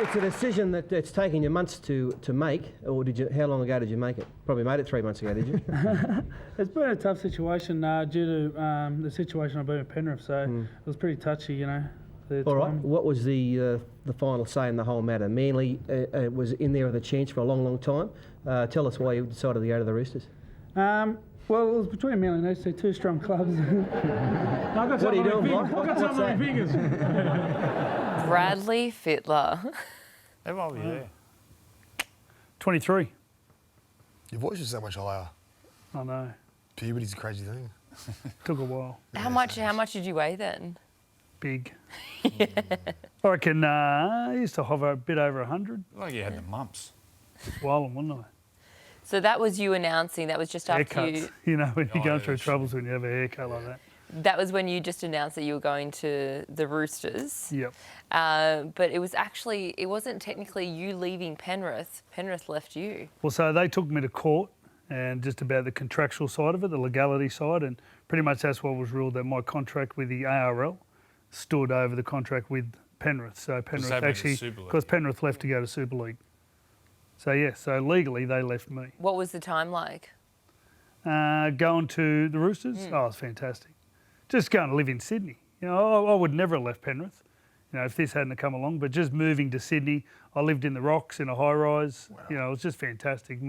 It's a decision that it's taken you months to make, or did you? How long ago did you make it? Probably made it 3 months ago, did you? It's been a tough situation due to the situation I've been at Penrith, so it was pretty touchy, you know. All right. What was the final say in the whole matter? Manly was in there with a chance for a long, long time. Tell us why you decided to go to the Roosters. Well, it was between Manly and those two strong clubs. What are you doing, Bob? I've got some of my fingers. Bradley Fittler. How old were you there? 23. Your voice is so much higher. I know. Puberty's a crazy thing. Took a while. How much did you weigh then? Big. I reckon I used to hover a bit over 100. Like you had the mumps. While, wasn't I? So that was you announcing, that was just after Haircuts. You know, when you're going through sure. troubles when you have a haircut like that. that was when you just announced that you were going to the Roosters. Yep. But it wasn't technically you leaving Penrith. Penrith left you. Well, so they took me to court and just about the contractual side of it, the legality side, and pretty much that's what was ruled, that my contract with the ARL stood over the contract with Penrith. So Penrith actually, because Penrith left to go to Super League. So yeah, so legally they left me. What was the time like? Going to the Roosters, oh, it's fantastic. Just going to live in Sydney. You know, I would never have left Penrith, you know, if this hadn't come along. But just moving to Sydney, I lived in the Rocks in a high rise. Wow. You know, it was just fantastic.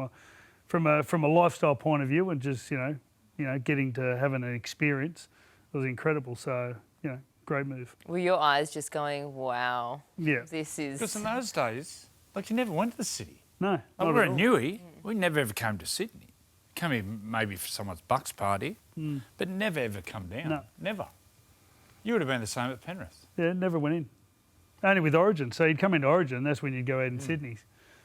From a lifestyle point of view, and just you know, getting to having an experience, it was incredible. So you know, great move. Were your eyes just going, wow? Yeah. This is. Because in those days, like, you never went to the city. No. Like, we're at Newey. We never ever came to Sydney. Come here maybe for someone's Bucks party, but never ever come down. No. Never. You would have been the same at Penrith. Yeah, never went in. Only with Origin. So you'd come into Origin, that's when you'd go out in Sydney.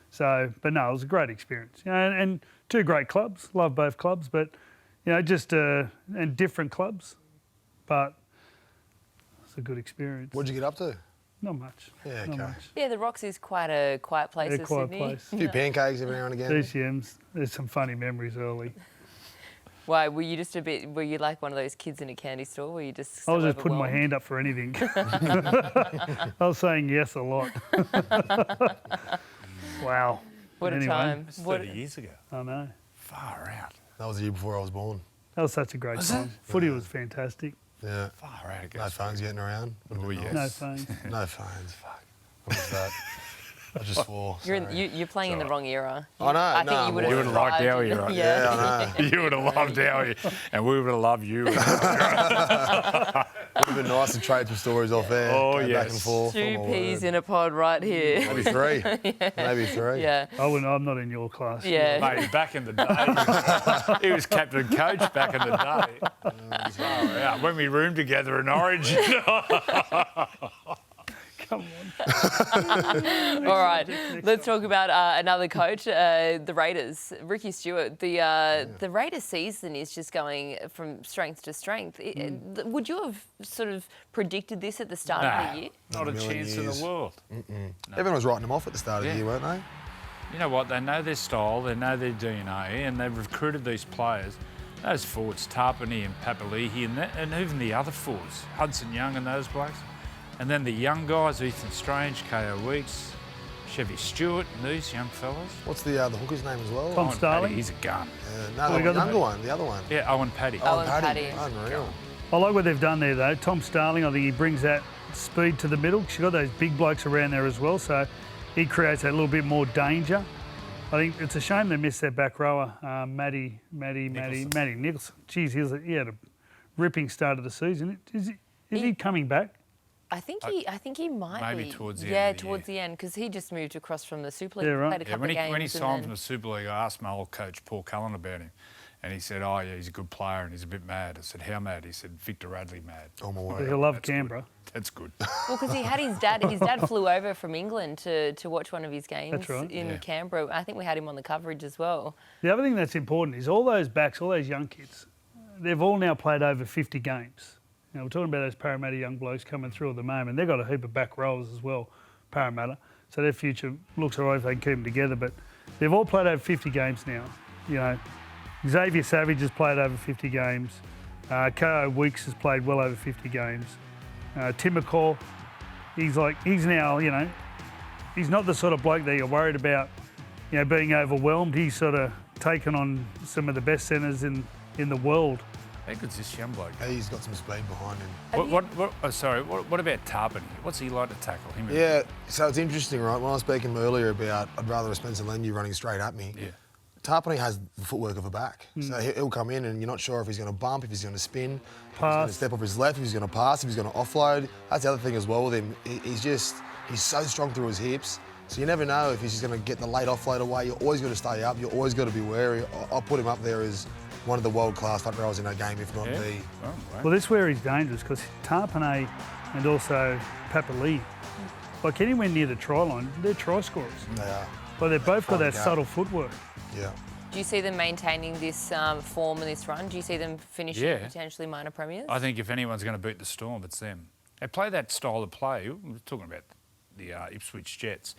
So, but no, it was a great experience. You know, and two great clubs. Love both clubs, but you know, just and different clubs. But it's a good experience. What'd you get up to? Not much. Yeah, not okay. much. Yeah, the Rocks is quite a quiet place in quiet Sydney. place. A few pancakes every now and again. DCMs. There's some funny memories early. Why, were you just were you like one of those kids in a candy store where you just I was so just putting my overwhelmed? hand up for anything. I was saying yes a lot. Wow. What Anyway. a time. That's 30 years ago. I know. Far out. That was the year before I was born. That was such a great time. Footy was fantastic. Yeah. Far out. No phones getting around. Oh, yes. No phones. No phones. Fuck. What was that? I just swore. You're playing in the wrong era. I know. I think you would You have would have liked our thrived in- era. Yeah, I know. You would have loved our era, and we would have loved you. Would have been nice to trade some stories off air. Oh, go back yes. and forth. Two Oh, my peas word. in a pod right here. Maybe three. Maybe three. Yeah. I'm not in your class. Yeah. Mate, back in the day, he was captain coach back in the day. Far out. When we roomed together in Origin. Come on. All right, let's talk about another coach, the Raiders, Ricky Stewart. The Raiders season is just going from strength to strength. Would you have sort of predicted this at the start of the year? Not a million chance in years. the world. Everyone was writing them off at the start of the year, weren't they? You know what? They know their style, they know their DNA, and they've recruited these players. Those forwards, Tarpany and Papali'i, and even the other forwards, Hudson Young and those blokes. And then the young guys, Ethan Strange, K.O. Weeks, Chevy Stewart, and these young fellas. What's the hooker's name as well? Tom Owen Starling? Paddy, he's a gun. No, the younger one, the other one. Yeah, Owen Paddy. Owen Paddy. Unreal. I like what they've done there, though. Tom Starling, I think he brings that speed to the middle. You've got those big blokes around there as well, so he creates that little bit more danger. I think it's a shame they missed their back rower, Matty Nicholson. Geez, he had a ripping start of the season. Is he coming back? I think he might Maybe be. towards the yeah, end of the towards the end, because he just moved across from the Super League. Yeah, right. Played a couple of games. When he and signed then- from the Super League, I asked my old coach, Paul Cullen, about him. And he said, oh, yeah, he's a good player and he's a bit mad. I said, how mad? He said, Victor Radley mad. Oh, my He'll word. love That's Canberra. Good. That's good. Well, because he had his dad. His dad flew over from England to watch one of his games That's right. in Yeah. Canberra. I think we had him on the coverage as well. The other thing that's important is all those backs, all those young kids, they've all now played over 50 games. Now, we're talking about those Parramatta young blokes coming through at the moment. They've got a heap of back rows as well, Parramatta. So their future looks all right if they can keep them together. But they've all played over 50 games now. You know, Xavier Savage has played over 50 games. K.O. Weeks has played well over 50 games. Tim McCaw, he's now, you know, He's not the sort of bloke that you're worried about, being overwhelmed. He's sort of taken on some of the best centres in the world. How good's this young bloke? He's got some speed behind him. What about Tarpany? What's he like to tackle him? Yeah, so it's interesting, right? When I was speaking earlier about I'd rather a Spencer Leniu running straight at me. Yeah. Tarpany has the footwork of a back. So he'll come in and you're not sure if he's going to bump, if he's going to spin, if he's going to step off his left, if he's going to pass, if he's going to offload. That's the other thing as well with him. He's so strong through his hips. So you never know if he's just going to get the late offload away. You're always got to stay up. You're always got to be wary. I'll put him up there as one of the world-class front rowers in our game, if not the... Oh, right. Well, this is where he's dangerous, because Tarpany and also Papali'i, like anywhere near the try line, they're try scorers. They are. But they've both got that Gap. subtle footwork. Yeah. Do you see them maintaining this form and this run? Do you see them finishing potentially minor premiers? I think if anyone's going to beat the Storm, it's them. They play that style of play. We're talking about the Ipswich Jets.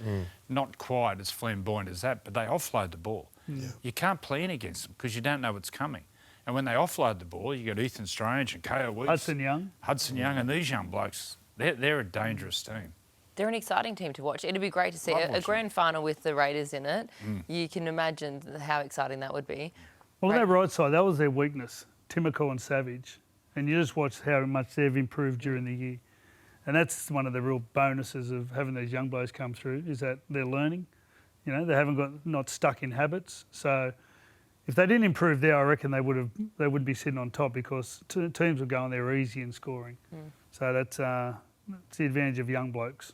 Not quite as flamboyant as that, but they offload the ball. Yeah. You can't plan against them because you don't know what's coming. And when they offload the ball, you got Ethan Strange and Ko Weeks. Hudson Young and these young blokes. They're a dangerous team. They're an exciting team to watch. It'd be great to see a grand final with the Raiders in it. You can imagine how exciting that would be. Well, on that right side, that was their weakness, Timoko and Savage. And you just watch how much they've improved during the year. And that's one of the real bonuses of having these young blokes come through, is that they're learning. They haven't not stuck in habits. So if they didn't improve there, I reckon they would be sitting on top, because teams were going there easy and scoring. So that's the advantage of young blokes.